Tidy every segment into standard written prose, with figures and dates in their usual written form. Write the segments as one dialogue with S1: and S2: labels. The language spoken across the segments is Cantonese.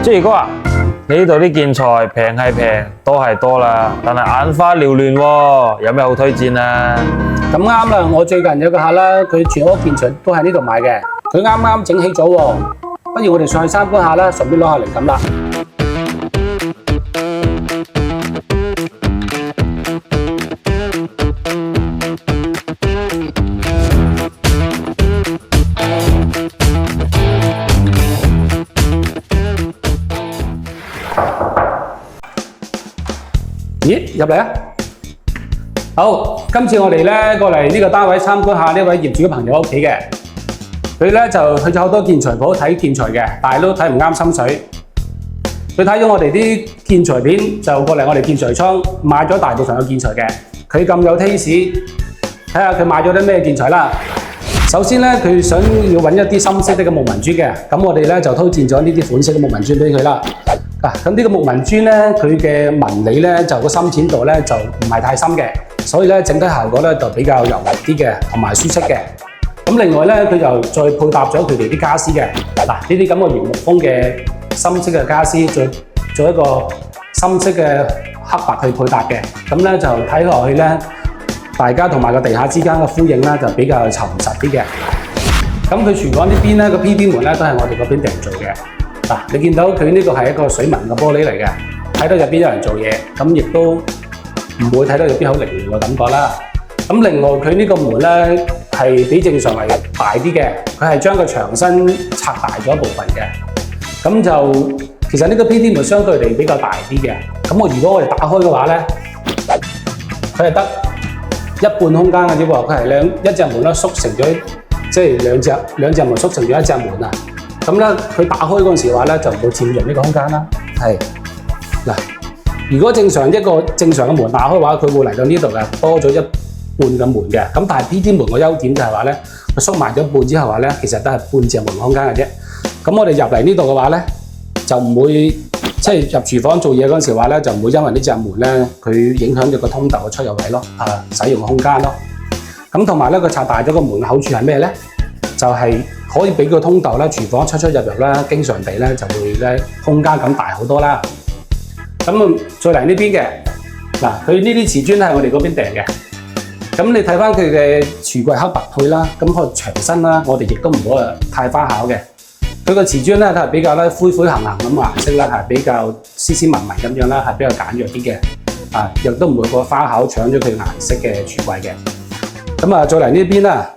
S1: 即係哥啊，你呢度啲建材平係平，多係多啦，但係眼花繚亂喎，有咩好推薦啊？
S2: 咁啱啦，我最近有個客啦，佢全屋建材都喺呢度買嘅，佢啱啱整起咗喎，不如我哋上去參觀下啦，順便攞下靈感啦。咦，入嚟啊！好，今次我哋咧過嚟呢個單位參觀下呢位業主嘅朋友屋企嘅，佢咧就去咗好多建材鋪睇建材嘅，但係都睇唔啱心水。佢睇咗我哋啲建材片，就過嚟我哋建材倉買咗大部分嘅建材嘅。佢咁有 taste，睇下佢買咗啲咩建材啦。首先咧，佢想要揾一啲深色啲嘅木紋磚嘅，咁我哋咧就推薦咗呢啲款式嘅木紋磚俾佢啦。咁呢個木紋磚咧，佢嘅紋理咧就個深淺度咧就唔係太深嘅，所以咧整體效果咧就比較柔滑啲嘅，同埋舒適嘅。咁另外咧，佢就再配搭咗佢哋啲傢俬嘅。呢啲咁嘅原木風嘅深色嘅傢俬，再做一個深色嘅黑白去配搭嘅，咁咧就睇落去咧，大家同埋個地下之間嘅呼應咧就比較沉實啲嘅。咁佢廚房呢邊咧個 PP 門咧都係我哋嗰邊訂做嘅。你見到佢呢個係一個水紋嘅玻璃嚟嘅，睇到入邊有人做嘢，咁亦都唔會睇到入邊好凌亂嘅感覺啦。咁另外佢呢個門咧係比正常為大啲嘅，佢係將個牆身拆大咗一部分嘅。咁就其實呢個 PP 門相對嚟比較大啲嘅。咁如果我哋打開嘅話咧，佢係得一半空間嘅啫喎，佢係一隻門咧縮成咗，即係兩隻門縮成咗一隻門啊。咁咧，佢打開嗰陣時話咧，就唔會佔用呢個空間啦。係嗱，如果一個正常嘅門打開嘅話，佢會嚟到呢度嘅，多咗一半嘅門嘅。咁但係 PP 門個優點就係話咧，佢縮埋咗一半之後話咧，其實都係半隻門空間嘅啫。咁我哋入嚟呢度嘅話咧，就唔會即係入廚房做嘢嗰陣時話咧，就唔會因為呢隻門咧，佢影響咗個通道嘅出入位咯，使用嘅空間咯。咁同埋咧，佢拆大咗個門嘅好處係咩咧？就係可以俾個通道咧，廚房出入啦，經常地咧就會咧空間感大好多啦。咁再嚟呢邊嘅嗱，佢呢啲瓷磚係我哋嗰邊訂嘅。咁你睇翻佢嘅櫥櫃黑白配啦，咁個牆身啦，我哋亦都唔好太花巧嘅。佢個瓷磚咧係比較咧灰灰行行咁顏色啦，係比較斯斯文文咁樣啦，係比較簡約啲嘅。亦都唔會個花巧搶咗佢顏色嘅櫥櫃嘅。咁再嚟呢邊啦。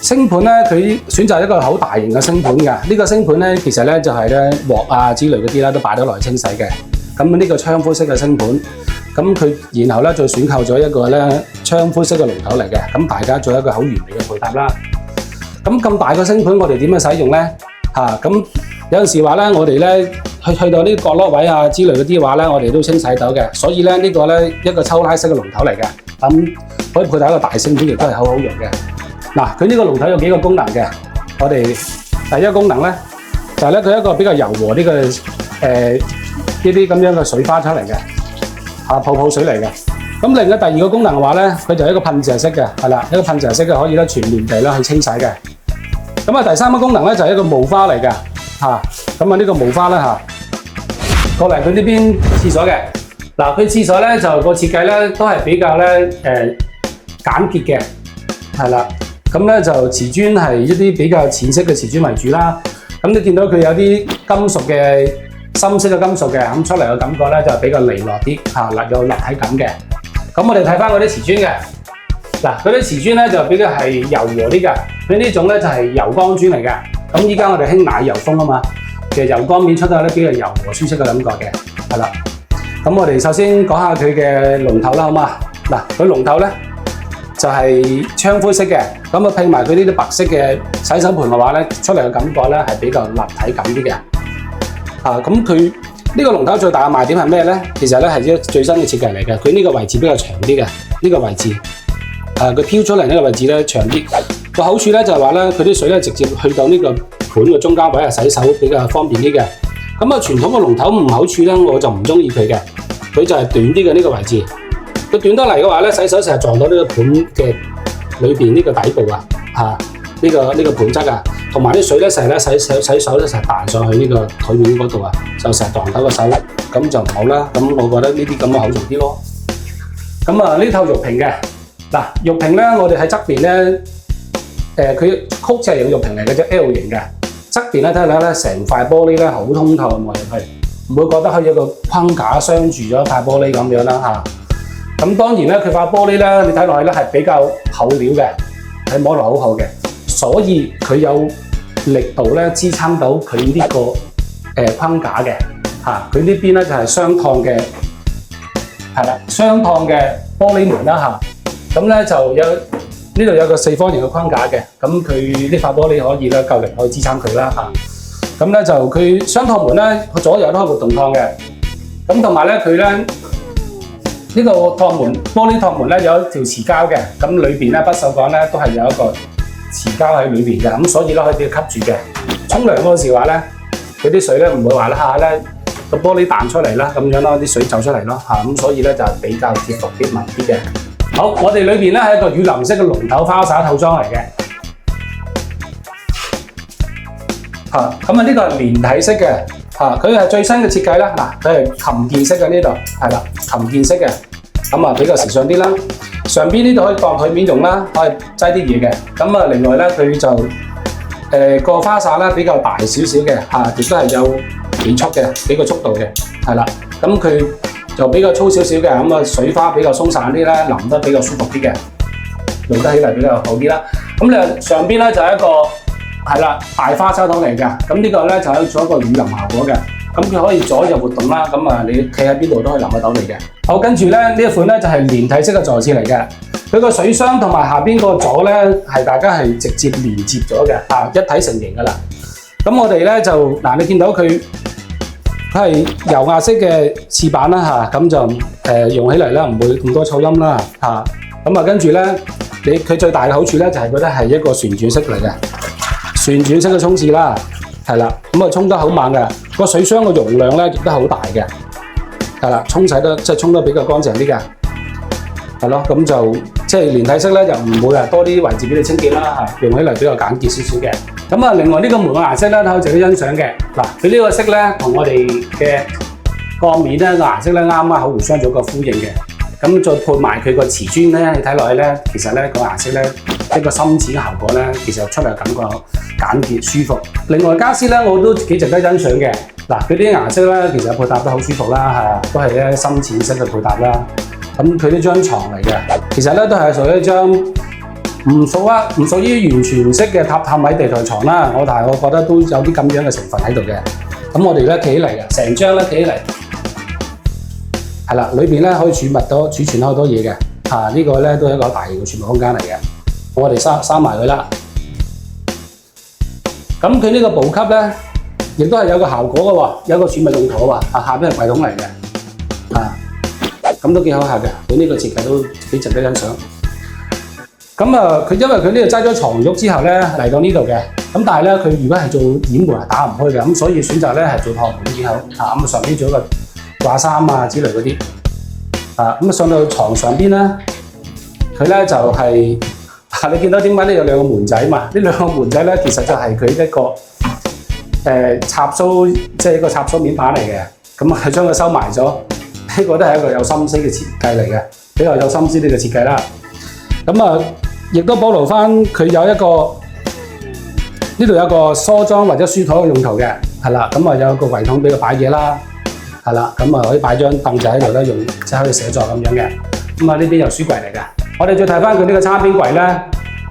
S2: 星盤咧，佢選擇一個好大型嘅星盤㗎。呢個星盤咧，其實咧就係咧鑊啊之類嗰啲啦，都擺得落去清洗嘅。咁呢個窗灰色嘅星盤，咁佢然後咧再選購咗一個咧窗灰色嘅龍頭嚟嘅。咁大家做一個好完美嘅配搭啦。咁大個星盤，我哋點樣使用咧？咁有陣時話咧，我哋咧去到呢角落位啊之類嗰啲話咧，我哋都清洗到嘅。所以咧呢個咧一個抽拉式嘅龍頭嚟嘅，咁可以配搭一個大星盤，亦都係好好用嘅。佢呢個龍頭有幾個功能嘅，我哋第一個功能咧就係咧佢一個比較柔和啲嘅呢啲咁樣嘅水花出嚟嘅，泡泡水嚟嘅。咁另外第二個功能嘅話咧，佢就係一個噴射式嘅，係啦，一個噴射式嘅可以咧全面地咧去清洗嘅。咁第三個功能咧就係一個霧花嚟嘅，咁呢個霧花啦過嚟佢呢邊廁所嘅，佢廁所咧就個設計咧都係比較咧簡潔嘅，係啦。咁咧就瓷磚係一啲比較淺色嘅瓷磚為主啦。咁你見到佢有啲金屬嘅深色嘅金屬嘅，咁出嚟嘅感覺咧就比較利落啲，有立體感嘅。咁我哋睇翻嗰啲瓷磚嘅，嗰啲瓷磚咧就比較係柔和啲嘅。佢呢種咧就係油光磚嚟嘅。咁依家我哋興奶油風啊嘛，其實油光面出到咧比較柔和舒適嘅感覺嘅，係啦。咁我哋首先講下佢嘅龍頭啦，好嘛？佢龍頭咧就係窗灰色嘅，咁配埋佢呢啲白色嘅洗手盆嘅話咧，出嚟嘅感覺咧係比較立體感啲嘅。咁佢呢個龍頭最大嘅賣點係咩咧？其實咧係最新嘅設計嚟嘅，佢呢個位置比較長啲嘅，呢個位置，佢飄出嚟呢個位置咧長啲。個好處咧就係話咧，佢啲水咧直接去到呢個盤嘅中間位洗手比較方便啲嘅。咁傳統嘅龍頭唔好處咧，我就唔中意佢嘅，佢就係短啲嘅呢個位置。佢短得嚟嘅話咧，洗手成日撞到呢個盤嘅裏邊呢個底部啊，呢個盤質啊，同埋啲水咧成日咧洗手咧成日彈上去呢個台面嗰度啊，就成日撞到個手，咁就唔好啦。咁我覺得呢啲咁嘅好用啲咯。咁啊呢套玉屏嘅嗱玉屏咧，我哋喺側邊咧，佢曲尺型玉屏嚟嘅啫 ，L 型嘅。側邊咧睇下咧，成塊玻璃咧好通透望入去，唔會覺得好似一個框架鑲住咗塊玻璃咁樣啦嚇。咁當然咧，佢塊玻璃咧，你睇落去咧係比較厚料嘅，係摸落好厚嘅，所以佢有力度咧支撐到佢呢個框架嘅嚇。佢呢邊咧就係雙燙嘅，係啦，雙燙嘅玻璃門啦嚇。咁咧就有呢度有個四方形嘅框架嘅，咁佢呢塊玻璃可以咧夠力可以支撐佢啦嚇。咁咧就佢雙燙門咧，左右都可以活動燙嘅。咁同埋咧佢咧呢個燙門玻璃燙門咧有一條瓷膠嘅，咁裏邊咧不鏽鋼咧都係有一個瓷膠喺裏邊嘅，咁所以咧可以俾佢吸住嘅。沖涼嗰時話咧，佢啲水咧唔會話一下咧個玻璃彈出嚟啦，咁樣咯，啲水走出嚟咯嚇，咁所以咧就比較貼服啲、密啲嘅。好，我哋裏邊咧係一個雨林式嘅龍頭花灑套裝嚟嘅，嚇咁啊呢個係連體式嘅，嚇佢係最新嘅設計啦。嗱，佢係琴鍵式嘅呢度，係啦，琴鍵式嘅，咁啊比較時尚啲啦。上邊呢度可以當台面用啦，可以擠啲嘢嘅。咁啊另外咧佢就個花灑咧比較大少少嘅，嚇亦都係有幾個速度嘅，係啦。咁佢就比較粗少少嘅，咁啊水花比較鬆散啲啦，淋得比較舒服啲嘅，用得起嚟比較好啲啦。咁你上邊咧就係一個係啦大花灑筒嚟嘅，咁呢個咧就係做一個雨淋效果嘅，咁佢可以左右活動啦，咁啊你企喺邊度都可以淋得到你嘅。好，跟住咧呢一款咧就係連體式嘅坐廁嚟嘅，佢個水箱同埋下邊個座咧係大家係直接連接咗嘅，一體成型噶啦。咁我哋咧就嗱你見到佢係油壓式嘅廁板啦嚇，咁就用起嚟咧唔會咁多噪音啦嚇。咁啊跟住咧，佢最大嘅好處咧就係覺得係一個旋轉式嚟嘅，旋轉式嘅沖廁啦，係啦，咁啊沖得好猛嘅，個水箱嘅容量咧亦都好大嘅，係啦，沖洗得即係沖得比較乾淨啲嘅，係咯，咁就即係連體式咧就唔會話多啲位置俾你清潔啦嚇，用起嚟比較簡潔少少嘅。咁啊，另外呢個門嘅顏色咧，都值得欣賞嘅。嗱，佢呢個色咧，同我哋嘅鋼面咧個顏色咧，啱啱好互相做個呼應嘅。咁再配埋佢個瓷磚咧，你睇落去咧，其實咧個顏色咧，一個深淺嘅效果咧，其實出嚟感覺簡潔舒服。另外家私咧，我都幾值得欣賞嘅。嗱，佢啲顏色咧，其實配搭得好舒服啦，係都係咧深淺色嘅配搭啦。咁佢呢張床嚟嘅，其實咧都係屬於一張唔屬於完全式嘅榻榻米地台床啦，但係我覺得都有啲咁樣嘅成分喺度嘅。咁我哋咧企起嚟嘅，成張咧企起嚟，係啦，裏邊咧可以儲存好多嘢嘅。呢個咧都係一個大型嘅儲物空間嚟嘅。我哋閂埋佢啦。咁佢呢個補給咧，亦都係有個效果嘅喎，有個儲物用途啊喎，下邊係櫃桶嚟嘅。咁都幾好下嘅，佢呢個設計都幾值得欣賞。咁啊，因為佢呢度擠咗床褥之後咧嚟到呢度嘅，咁但係咧佢如果係做掩門係打唔開嘅，咁所以選擇咧係做托盤之後，咁上邊做一個掛衫啊之類嗰啲，咁啊上到床上邊咧，佢咧就係、你見到點解呢有兩個門仔嘛？呢兩個門仔咧其實就係佢一個插蘇，即係一個插蘇面板嚟嘅，咁啊將佢收埋咗，呢個都係一個有心思嘅設計嚟嘅，比較有心思呢個設計啦。咁啊，亦都保留翻佢有一個呢度有個梳妝或者書台嘅用途嘅，係啦。咁啊有個櫃桶俾佢擺嘢啦，係啦。咁啊可以擺張凳仔喺度咧，用即係可以寫作咁樣嘅。咁啊呢邊有書櫃嚟嘅。我哋再睇翻佢呢個餐邊櫃咧，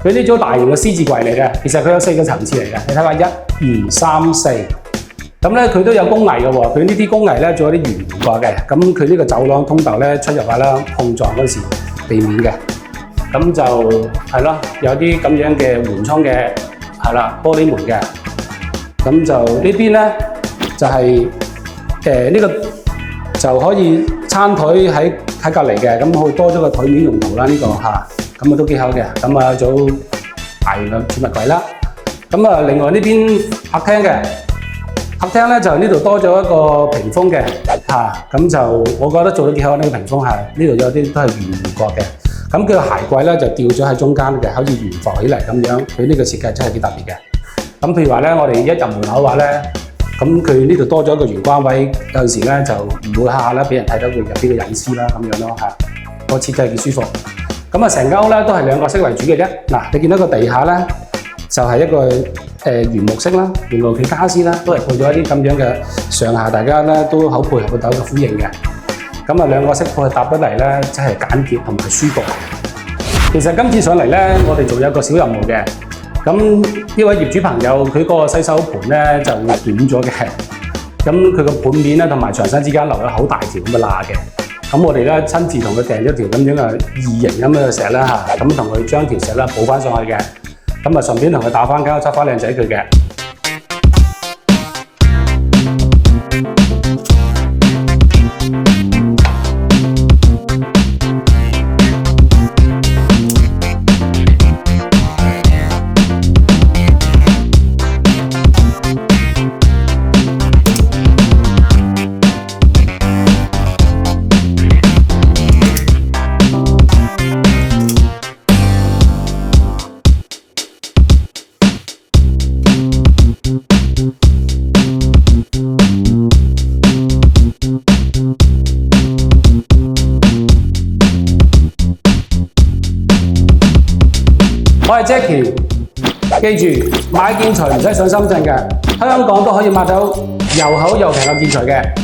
S2: 佢呢種大型嘅 C 字櫃嚟嘅，其實佢有4個層次嚟嘅。你睇下1、2、3、4，咁咧佢都有工藝嘅喎。佢呢啲工藝咧做咗啲圓角嘅，咁佢呢個走廊通道咧出入啦碰撞嗰時避免嘅。咁就係咯，有啲咁樣嘅緩衝嘅係啦玻璃門嘅，咁就呢邊咧就係呢個就可以餐台喺隔離嘅，咁佢多咗個台面用途啦呢個嚇，咁啊都幾好嘅，咁啊做大型嘅儲物櫃啦，咁啊另外呢邊客廳嘅客廳咧就呢度多咗一個屏風嘅嚇，咁就我覺得做得幾好呢個屏風係呢度有啲都係圓角嘅。咁佢個鞋櫃咧就吊咗喺中間嘅，好似懸浮起嚟咁樣。佢呢個設計真係幾特別嘅。咁譬如話咧，我哋一入門口嘅話咧，咁佢呢度多咗一個玄關位，有陣時咧就唔會下下咧俾人睇到佢入邊嘅隱私啦咁樣咯嚇。個設計幾舒服。咁啊，成間屋咧都係兩個色為主嘅啫。嗱，你見到個地下咧就係、是、一個原木色啦，原來佢家私啦都係配咗一啲咁樣嘅上下，大家咧都好配合到一個呼應嘅。咁啊，兩個色配搭得嚟咧，真係簡潔同埋舒服。其實今次上嚟咧，我哋仲有一個小任務嘅。咁呢位業主朋友佢嗰個洗手盤咧就短咗嘅，咁佢個盤面咧同埋牆身之間留咗好大條咁嘅罅嘅。咁我哋咧親自同佢訂咗條咁樣嘅異形咁嘅石啦嚇，咁同佢將條石咧補翻上去嘅。咁啊順便同佢打翻膠，執翻靚仔佢嘅。我係 Jackie， 記住買建材唔使上深圳嘅，香港都可以買到又好又平嘅建材嘅。